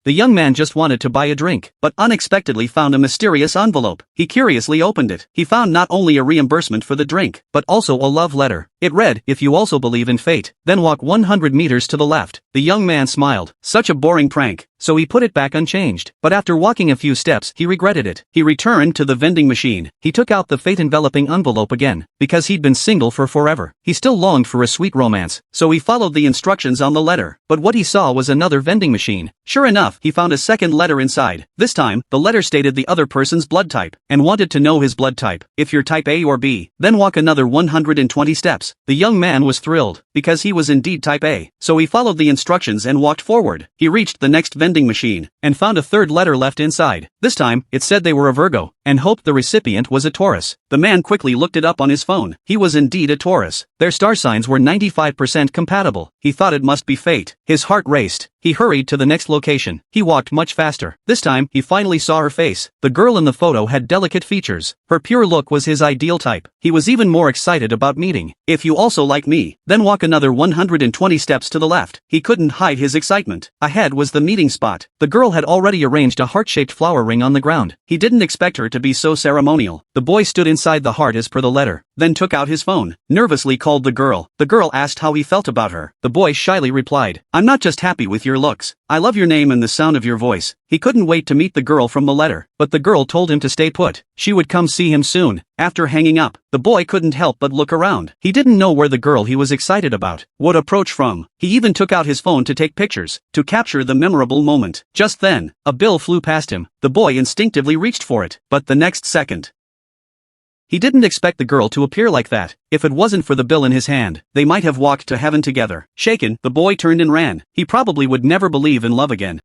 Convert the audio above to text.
The young man just wanted to buy a drink, but unexpectedly found a mysterious envelope. He curiously opened it. He found not only a reimbursement for the drink, but also a love letter. It read, "If you also believe in fate, then walk 100 meters to the left." The young man smiled. Such a boring prank. So he put it back unchanged. But after walking a few steps, he regretted it. He returned to the vending machine. He took out the fate-enveloping envelope again, because he'd been single for forever. He still longed for a sweet romance, so he followed the instructions on the letter. But what he saw was another vending machine. Sure enough, he found a second letter inside. This time, the letter stated the other person's blood type, and wanted to know his blood type. If you're type A or B, then walk another 120 steps. The young man was thrilled, because he was indeed type A. So he followed the instructions and walked forward. He reached the next vending machine, and found a third letter left inside. This time, it said they were a Virgo, and hoped the recipient was a Taurus. The man quickly looked it up on his phone. He was indeed a Taurus. Their star signs were 95% compatible. He thought it must be fate. His heart raced. He hurried to the next location. He walked much faster. This time, he finally saw her face. The girl in the photo had delicate features. Her pure look was his ideal type. He was even more excited about meeting. "If you also like me, then walk another 120 steps to the left." He couldn't hide his excitement. Ahead was the meeting spot. The girl had already arranged a heart-shaped flower ring on the ground. He didn't expect her to be so ceremonial. The boy stood inside the heart as per the letter, then took out his phone, nervously called the girl. The girl asked how he felt about her. The boy shyly replied, "I'm not just happy with your looks. I love your name and the sound of your voice." He couldn't wait to meet the girl from the letter, but the girl told him to stay put. She would come see him soon. After hanging up, the boy couldn't help but look around. He didn't know where the girl he was excited about would approach from. He even took out his phone to take pictures, to capture the memorable moment. Just then, a bill flew past him. The boy instinctively reached for it, but the next second, he didn't expect the girl to appear like that. If it wasn't for the bill in his hand, they might have walked to heaven together. Shaken, the boy turned and ran. He probably would never believe in love again.